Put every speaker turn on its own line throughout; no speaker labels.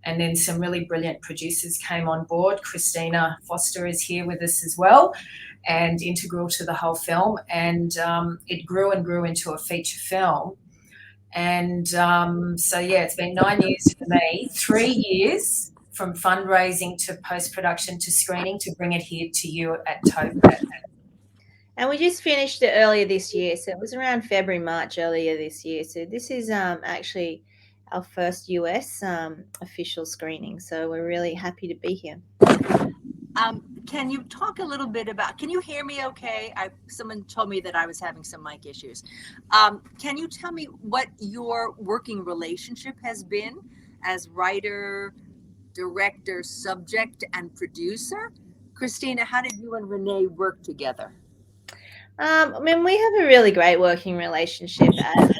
And then some really brilliant producers came on board. Christina Foster is here with us as well, and integral to the whole film. And it grew and grew into a feature film. And so, yeah, it's been 9 years for me, 3 years from fundraising to post-production to screening to bring it here to you at Topaz.
And we just finished it earlier this year. So it was around February, March earlier this year. So this is actually our first US official screening. So we're really happy to be here.
Can you talk a little bit about, can you hear me okay? Someone told me that I was having some mic issues. Can you tell me what your working relationship has been as writer, director, subject, and producer? Christina, how did you and Renée work together?
I mean, we have a really great working relationship. I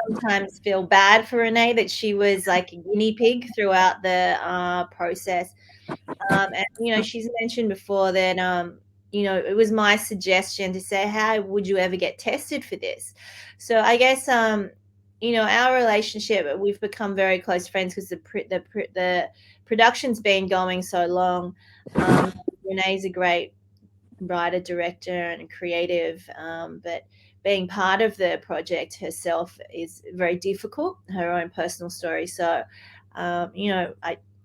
sometimes feel bad for Renée that she was like a guinea pig throughout the process. And, you know, she's mentioned before that, you know, it was my suggestion to say, how would you ever get tested for this? So I guess, you know, our relationship, we've become very close friends because the production's been going so long. Renée's a great writer, director, and creative, but being part of the project herself is very difficult, her own personal story. So, you know,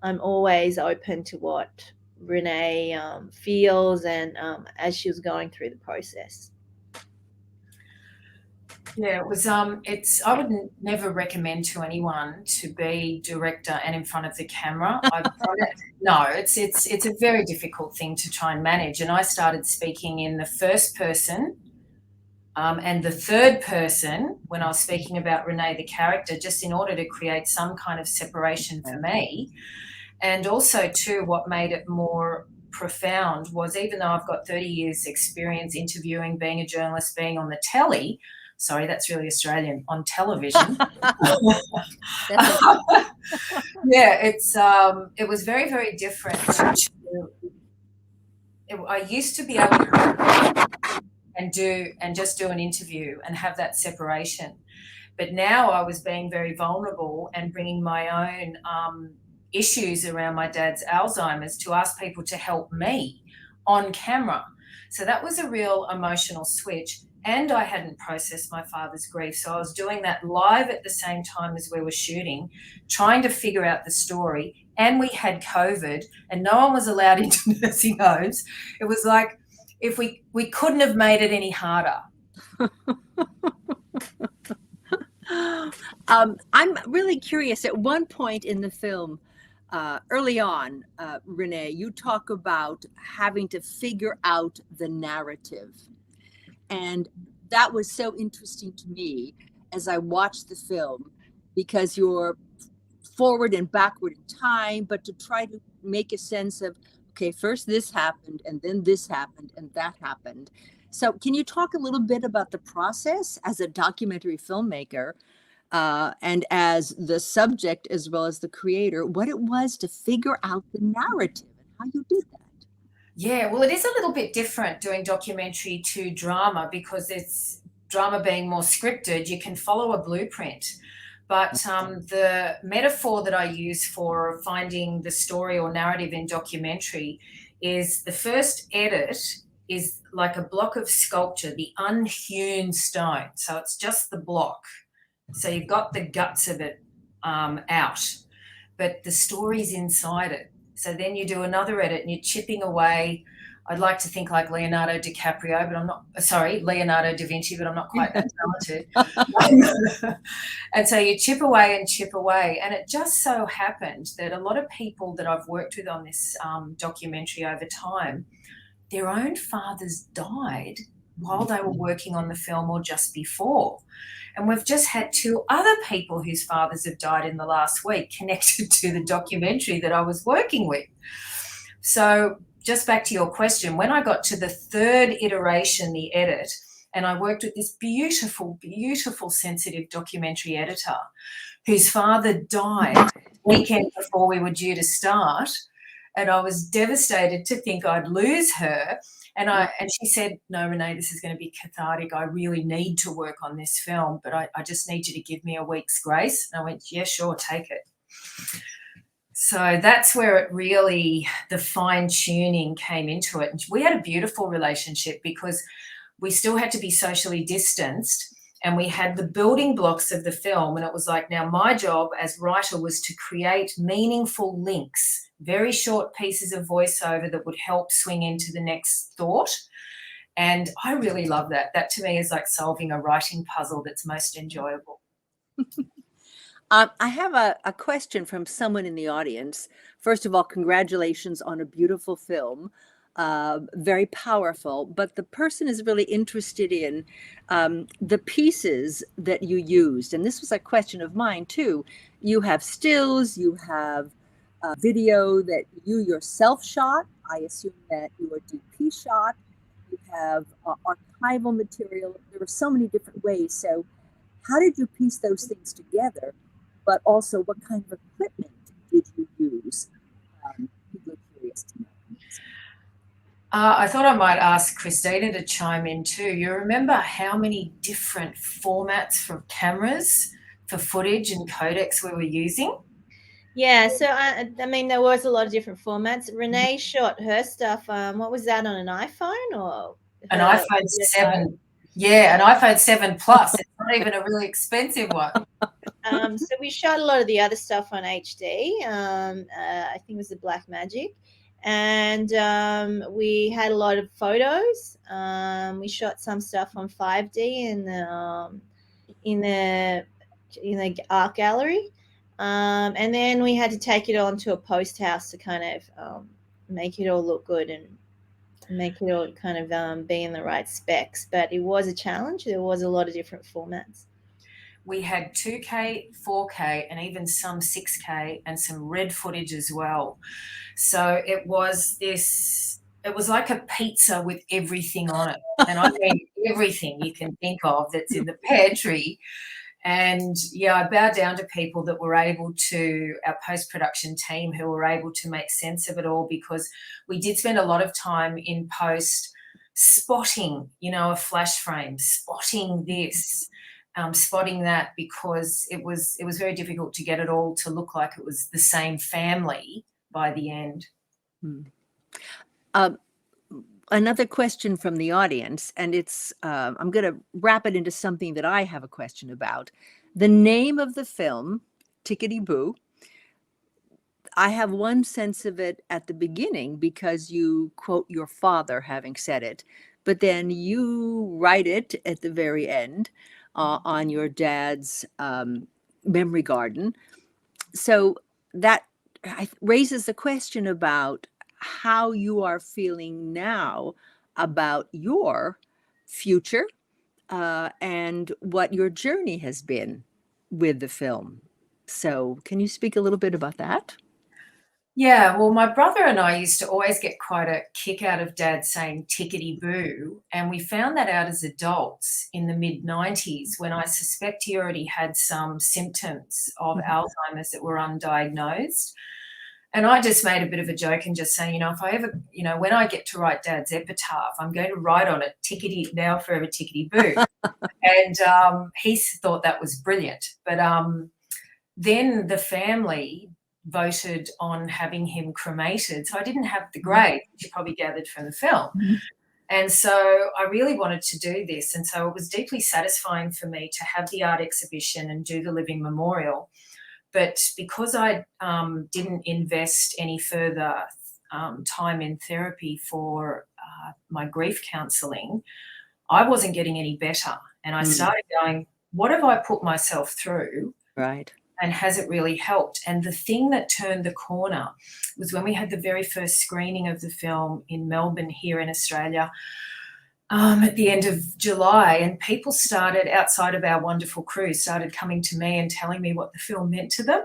I'm always open to what Renée feels and as she was going through the process.
Yeah, it was. I would never recommend to anyone to be director and in front of the camera. No, it's a very difficult thing to try and manage. And I started speaking in the first person and the third person when I was speaking about Renée, the character, just in order to create some kind of separation for me. And also, too, what made it more profound was, even though I've got 30 years experience interviewing, being a journalist, being on the telly. Sorry, that's really Australian, on television. Yeah, it was very, very different. I used to be able to just do an interview and have that separation. But now I was being very vulnerable and bringing my own issues around my dad's Alzheimer's to ask people to help me on camera. So that was a real emotional switch. And I hadn't processed my father's grief. So I was doing that live at the same time as we were shooting, trying to figure out the story. And we had COVID and no one was allowed into nursing homes. It was like, if we couldn't have made it any harder.
I'm really curious. At one point in the film, early on, Renée, you talk about having to figure out the narrative. And that was so interesting to me as I watched the film, because you're forward and backward in time, but to try to make a sense of, okay, first this happened, and then this happened, and that happened. So can you talk a little bit about the process as a documentary filmmaker and as the subject as well as the creator, what it was to figure out the narrative and how you did that?
Yeah, well, it is a little bit different doing documentary to drama, because it's drama being more scripted. You can follow a blueprint. But the metaphor that I use for finding the story or narrative in documentary is the first edit is like a block of sculpture, the unhewn stone. So it's just the block. So you've got the guts of it out, but the story's inside it. So then you do another edit and you're chipping away. I'd like to think like Leonardo DiCaprio, but I'm not, sorry, Leonardo da Vinci, but I'm not quite that talented. And so you chip away and chip away. And it just so happened that a lot of people that I've worked with on this documentary over time, their own fathers died while they were working on the film or just before. And we've just had 2 other people whose fathers have died in the last week connected to the documentary that I was working with. So just back to your question, when I got to the 3rd iteration, the edit, and I worked with this beautiful, beautiful, sensitive documentary editor whose father died the weekend before we were due to start, and I was devastated to think I'd lose her. And she said, no, Renée, this is going to be cathartic. I really need to work on this film, but I just need you to give me a week's grace. And I went, yeah, sure, take it. So that's where it really, the fine tuning came into it. And we had a beautiful relationship because we still had to be socially distanced, and we had the building blocks of the film. And it was like, now my job as writer was to create meaningful links, very short pieces of voiceover that would help swing into the next thought. And I really love that. That to me is like solving a writing puzzle that's most enjoyable.
I have a question from someone in the audience. First of all, congratulations on a beautiful film, very powerful. But the person is really interested in the pieces that you used. And this was a question of mine, too. You have stills, you have video that you yourself shot. I assume that you were DP shot. You have archival material. There were so many different ways. So how did you piece those things together? But also, what kind of equipment did you use? People are curious to know.
I thought I might ask Christina to chime in too. You remember how many different formats for cameras, for footage and codecs we were using?
Yeah, so I mean, there was a lot of different formats. Renee shot her stuff. What was that, on an iPhone or
An
her?
iPhone 7. Yeah, an iPhone 7 Plus. It's not even a really expensive one.
So we shot a lot of the other stuff on HD. I think it was the Black Magic, and we had a lot of photos. We shot some stuff on 5D in the art gallery, and then we had to take it on to a post house to kind of make it all look good and make it all kind of be in the right specs. But it was a challenge. There was a lot of different formats.
We had 2K, 4K, and even some 6K and some red footage as well. So it was like a pizza with everything on it. And I mean everything you can think of that's in the pantry. And yeah, I bow down to people that were able to, our post-production team, who were able to make sense of it all, because we did spend a lot of time in post spotting, a flash frame, spotting this, spotting that, because it was very difficult to get it all to look like it was the same family by the end.
Another question from the audience, and it's I'm going to wrap it into something that I have a question about. The name of the film, Ticketyboo, I have one sense of it at the beginning because you quote your father having said it, but then you write it at the very end on your dad's memory garden. So that raises the question about how you are feeling now about your future and what your journey has been with the film. So can you speak a little bit about that?
Yeah, well, my brother and I used to always get quite a kick out of Dad saying tickety-boo, and we found that out as adults in the mid-90s, when I suspect he already had some symptoms of Alzheimer's that were undiagnosed. And I just made a bit of a joke and just saying, if I ever, when I get to write Dad's epitaph, I'm going to write on it, tickety, now forever tickety-boo. And he thought that was brilliant. But then the family voted on having him cremated. So I didn't have the grave, which you probably gathered from the film. And so I really wanted to do this. And so it was deeply satisfying for me to have the art exhibition and do the living memorial. But because I didn't invest any further time in therapy for my grief counselling, I wasn't getting any better. And I started going, what have I put myself through?
Right.
And has it really helped? And the thing that turned the corner was when we had the very first screening of the film in Melbourne here in Australia at the end of July, and people started, outside of our wonderful crew, started coming to me and telling me what the film meant to them.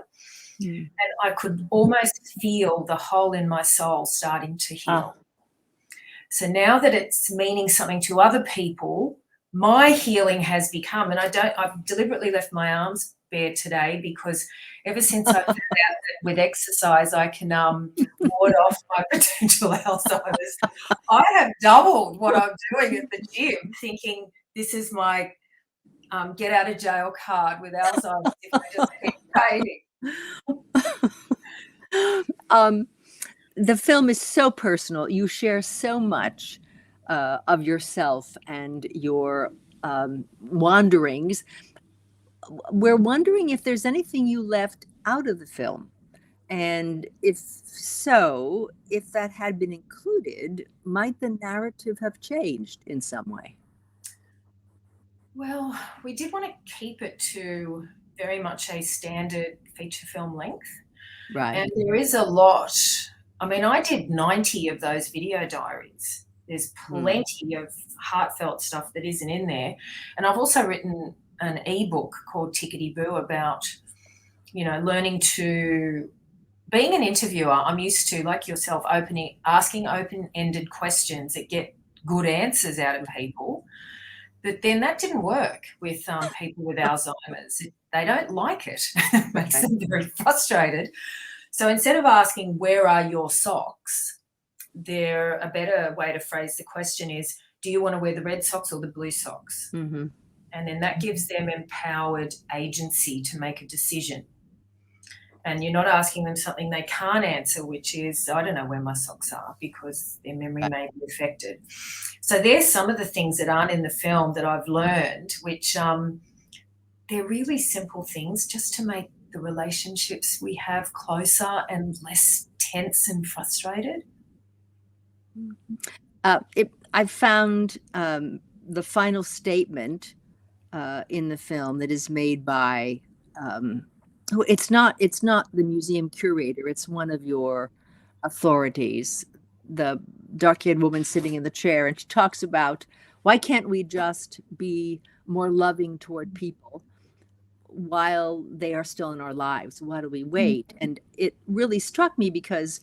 And I could almost feel the hole in my soul starting to heal. So now that it's meaning something to other people, my healing has become, and I've deliberately left my arms bare today, because ever since I found out that with exercise I can ward off my potential Alzheimer's, I have doubled what I'm doing at the gym, thinking this is my get out of jail card with Alzheimer's if I just keep training.
The film is so personal. You share so much of yourself and your wanderings. We're wondering if there's anything you left out of the film. And if so, if that had been included, might the narrative have changed in some way?
Well, we did want to keep it to very much a standard feature film length.
Right.
And there is a lot. I mean, I did 90 of those video diaries. There's plenty of heartfelt stuff that isn't in there. And I've also written an ebook called Ticketyboo about, learning to being an interviewer. I'm used to, like yourself, asking open-ended questions that get good answers out of people. But then that didn't work with people with Alzheimer's. They don't like it. It makes them very frustrated. So instead of asking, where are your socks? A better way to phrase the question is, do you want to wear the red socks or the blue socks?
Mm-hmm.
And then that gives them empowered agency to make a decision. And you're not asking them something they can't answer, which is, I don't know where my socks are, because their memory may be affected. So there's some of the things that aren't in the film that I've learned, which they're really simple things just to make the relationships we have closer and less tense and frustrated.
I found the final statement in the film that is made by it's not the museum curator, it's one of your authorities, the dark-haired woman sitting in the chair, and she talks about, why can't we just be more loving toward people while they are still in our lives? Why do we wait? And it really struck me because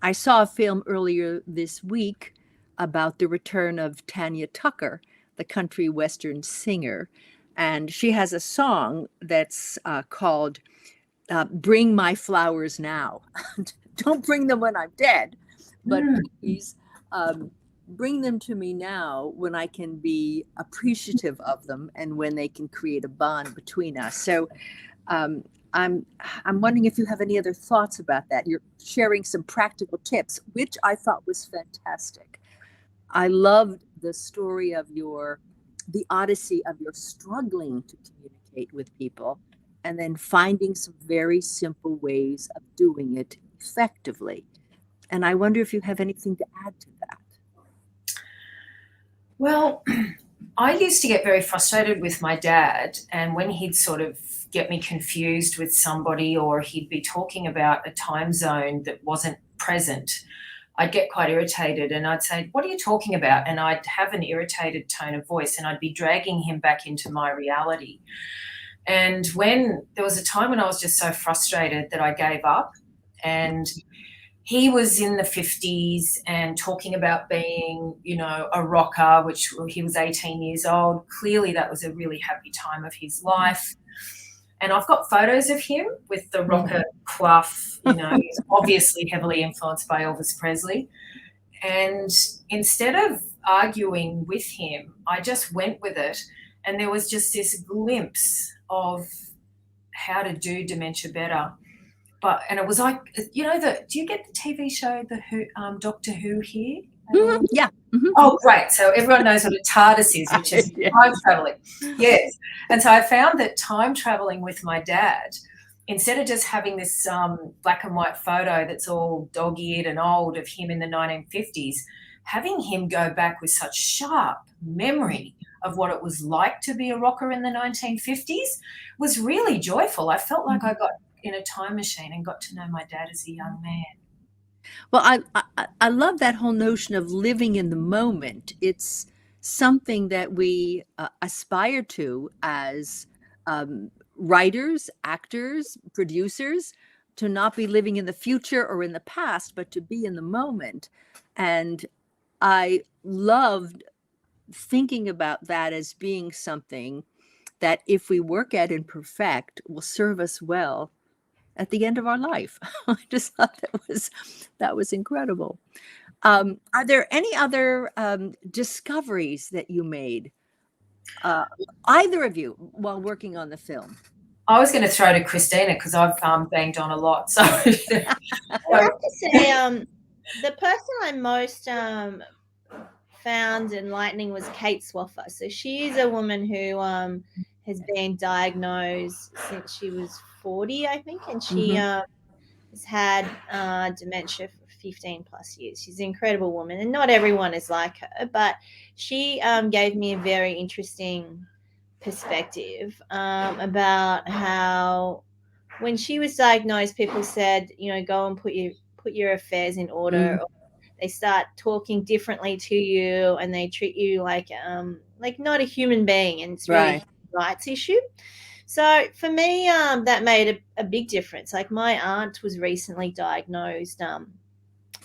I saw a film earlier this week about the return of Tanya Tucker, the country western singer. And she has a song that's called Bring My Flowers Now. Don't bring them when I'm dead, but please bring them to me now when I can be appreciative of them and when they can create a bond between us. So I'm wondering if you have any other thoughts about that. You're sharing some practical tips, which I thought was fantastic. I loved the story of the odyssey of your struggling to communicate with people and then finding some very simple ways of doing it effectively. And I wonder if you have anything to add to that.
Well, I used to get very frustrated with my dad, and when he'd sort of get me confused with somebody, or he'd be talking about a time zone that wasn't present, I'd get quite irritated and I'd say, what are you talking about? And I'd have an irritated tone of voice and I'd be dragging him back into my reality. And when there was a time when I was just so frustrated that I gave up, and he was in the 50s and talking about being, a rocker, which he was 18 years old. Clearly that was a really happy time of his life. And I've got photos of him with the rocker coif, he's obviously heavily influenced by Elvis Presley. And instead of arguing with him, I just went with it. And there was just this glimpse of how to do dementia better. And it was like, do you get the TV show, Doctor Who here?
Mm-hmm. Yeah. Mm-hmm.
Oh, great. So everyone knows what a TARDIS is, which is time traveling. Yes. And so I found that time traveling with my dad, instead of just having this black and white photo that's all dog-eared and old of him in the 1950s, having him go back with such sharp memory of what it was like to be a rocker in the 1950s was really joyful. I felt like I got in a time machine and got to know my dad as a young man.
Well, I love that whole notion of living in the moment. It's something that we aspire to as writers, actors, producers, to not be living in the future or in the past, but to be in the moment. And I loved thinking about that as being something that if we work at and perfect will serve us well at the end of our life. I just thought that was incredible. Are there any other discoveries that you made, either of you, while working on the film?
I was going to throw to Christina because I've banged on a lot. So,
I have to say, the person I most found enlightening was Kate Swaffer. So she is a woman who has been diagnosed since she was 40, I think, and she has had dementia for 15 plus years. She's an incredible woman, and not everyone is like her, but she gave me a very interesting perspective about how when she was diagnosed, people said, go and put your affairs in order. Or they start talking differently to you, and they treat you like not a human being, and it's really a human rights issue. So for me, that made a big difference. Like my aunt was recently diagnosed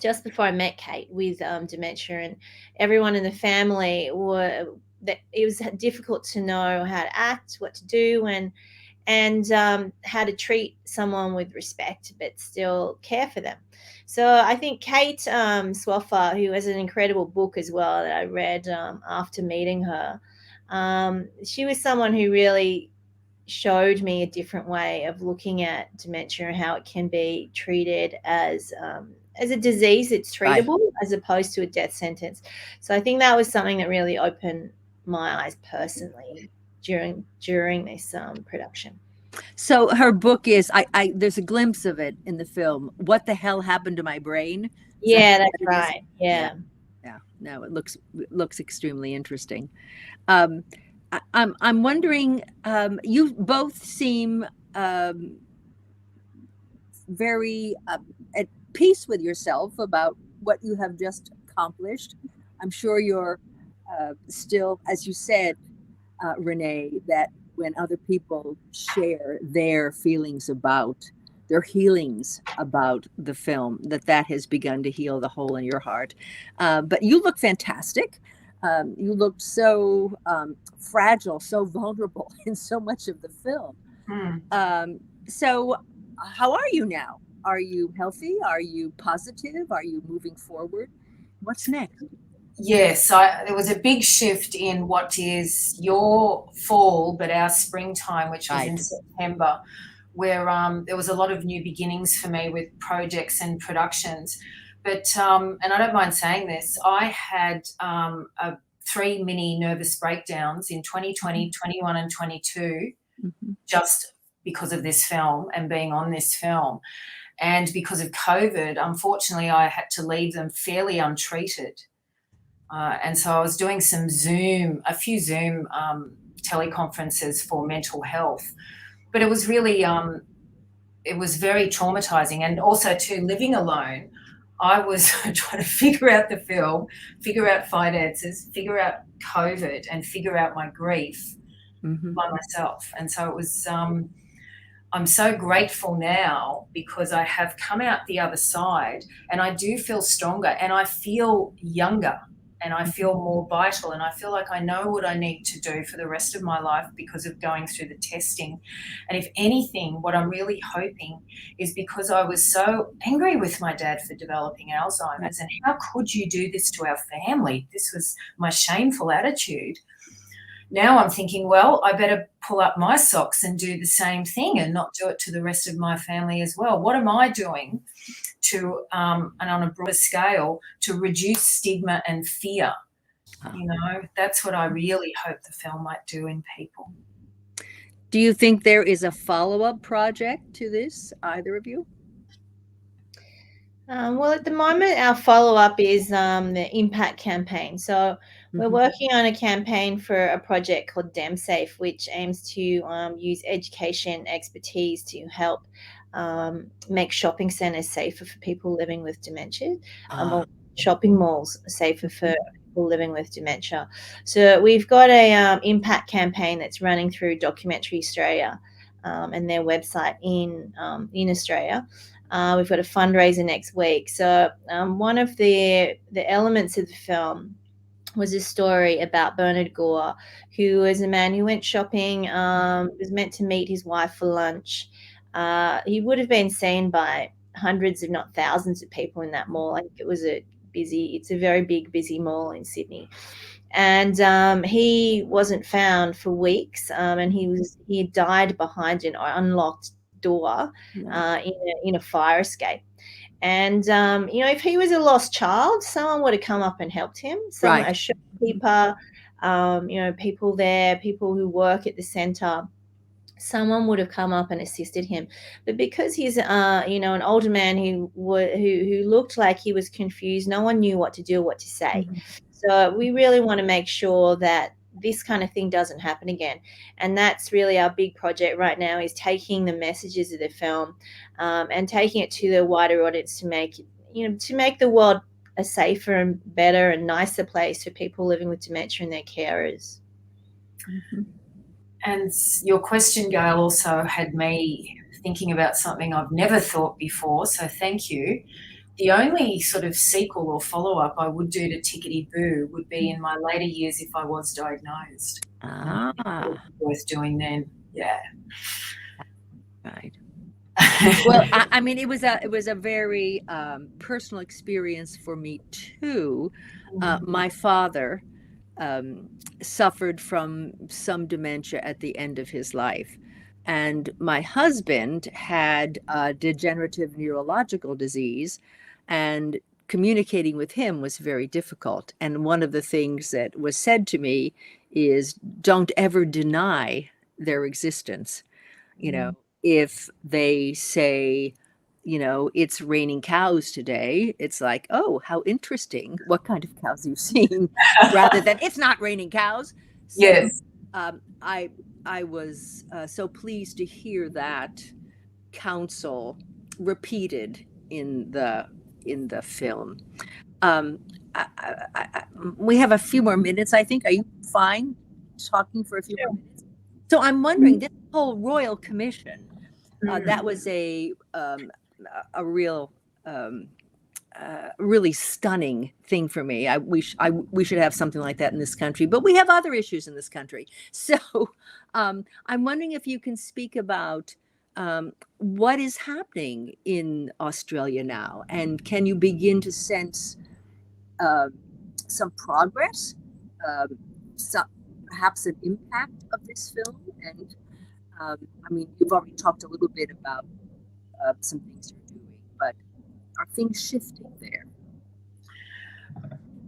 just before I met Kate with dementia, and everyone in the family were that it was difficult to know how to act, what to do, and how to treat someone with respect but still care for them. So I think Kate Swaffer, who has an incredible book as well that I read after meeting her, she was someone who really showed me a different way of looking at dementia and how it can be treated as a disease that's treatable as opposed to a death sentence. So I think that was something that really opened my eyes personally during this production.
So her book is I there's a glimpse of it in the film. What the hell happened to my brain?
Yeah, that's right. Yeah.
No, it looks extremely interesting. I'm wondering. You both seem very at peace with yourself about what you have just accomplished. I'm sure you're still, as you said, Renee, that when other people share their feelings about their healings about the film, that has begun to heal the hole in your heart. But you look fantastic. You looked so fragile, so vulnerable in so much of the film. So how are you now? Are you healthy? Are you positive? Are you moving forward? What's next?
Yes, there was a big shift in what is your fall, but our springtime, which was in September, where there was a lot of new beginnings for me with projects and productions. But, and I don't mind saying this, I had 3 mini nervous breakdowns in 2020, 21 and 22, just because of this film and being on this film. And because of COVID, unfortunately, I had to leave them fairly untreated. And so I was doing a few Zoom teleconferences for mental health, but it was really, it was very traumatizing. And also too, living alone, I was trying to figure out the film, figure out finances, figure out COVID, and figure out my grief by myself. And so it was, I'm so grateful now because I have come out the other side, and I do feel stronger, and I feel younger, and I feel more vital, and I feel like I know what I need to do for the rest of my life because of going through the testing. And if anything, what I'm really hoping is, because I was so angry with my dad for developing Alzheimer's, and how could you do this to our family? This was my shameful attitude. Now I'm thinking, well, I better pull up my socks and do the same thing and not do it to the rest of my family as well. What am I doing to, and on a broader scale, to reduce stigma and fear? You know, that's what I really hope the film might do in people.
Do you think there is a follow-up project to this, either of you?
Well, at the moment, our follow-up is the Impact campaign. So we're working on a campaign for a project called DemSafe, which aims to use education expertise to help make shopping centres safer for people living with dementia, or shopping malls safer for people living with dementia. So we've got a Impact campaign that's running through Documentary Australia and their website in Australia. We've got a fundraiser next week. So one of the elements of the film was a story about Bernard Gore, who was a man who went shopping, was meant to meet his wife for lunch. He would have been seen by hundreds, if not thousands of people in that mall. I think it's a very big, busy mall in Sydney. and he wasn't found for weeks, and he had died behind an unlocked door in a fire escape. And if he was a lost child, someone would have come up and helped him. A shopkeeper, people there, people who work at the center, someone would have come up and assisted him. But because he's an older man who looked like he was confused, no one knew what to do, what to say. So we really want to make sure that this kind of thing doesn't happen again. And that's really our big project right now, is taking the messages of the film and taking it to the wider audience to make the world a safer and better and nicer place for people living with dementia and their carers.
And your question, Gail, also had me thinking about something I've never thought before, so thank you. The only sort of sequel or follow-up I would do to Ticketyboo would be in my later years if I was diagnosed. Worth doing then, yeah.
Right. Well, I mean, it was a very personal experience for me too. My father suffered from some dementia at the end of his life, and my husband had a degenerative neurological disease, and communicating with him was very difficult. And one of the things that was said to me is, don't ever deny their existence. If they say, it's raining cows today, it's like, oh, how interesting. What kind of cows you've seen? Rather than, it's not raining cows. So,
yes.
I was so pleased to hear that counsel repeated in the film. We have a few more minutes, I think. Are you fine talking for a few more minutes? So I'm wondering, this whole Royal Commission, that was a real, really stunning thing for me. We should have something like that in this country, but we have other issues in this country. So I'm wondering if you can speak about what is happening in Australia now, and can you begin to sense some progress, perhaps an impact of this film? And I mean, you've already talked a little bit about some things you're doing, but are things shifting there?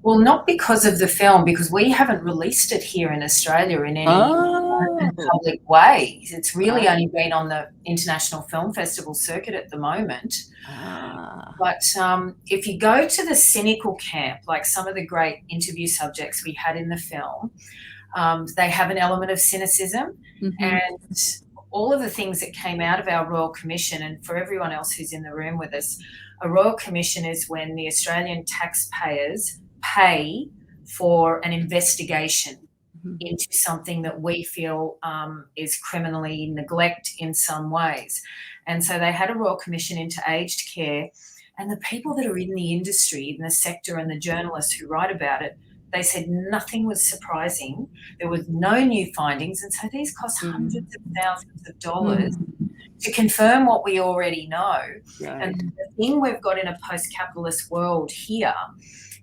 Well, not because of the film, because we haven't released it here in Australia in any public way. It's really only been on the International Film Festival circuit at the moment. But if you go to the cynical camp, like some of the great interview subjects we had in the film, they have an element of cynicism. And all of the things that came out of our Royal Commission, and for everyone else who's in the room with us, a Royal Commission is when the Australian taxpayers pay for an investigation into something that we feel is criminally neglect in some ways. And so they had a Royal Commission into aged care, and the people that are in the industry, in the sector, and the journalists who write about it, they said nothing was surprising. There was no new findings. And so these cost hundreds of thousands of dollars to confirm what we already know. And the thing we've got in a post-capitalist world here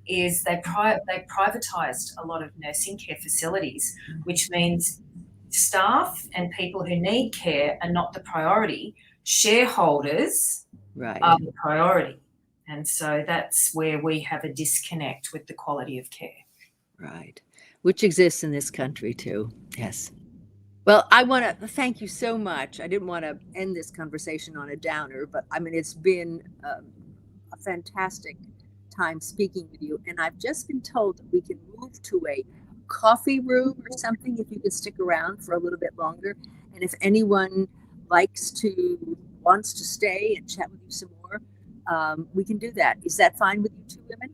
is they privatised a lot of nursing care facilities, which means staff and people who need care are not the priority. Shareholders are the priority. And so that's where we have a disconnect with the quality of care.
Right. Which exists in this country too. Yes. Well, I want to thank you so much. I didn't want to end this conversation on a downer, but I mean, it's been a fantastic time speaking with you. And I've just been told that we can move to a coffee room or something if you can stick around for a little bit longer. And if anyone wants to stay and chat with you some more, we can do that. Is that fine with you two women?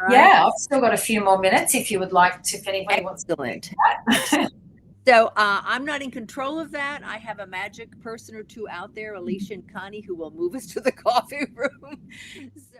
Right.
Yeah, I've still got a few more minutes if you would like to, if anybody wants to do that.
So I'm not in control of that. I have a magic person or two out there, Alicia and Connie, who will move us to the coffee room. So.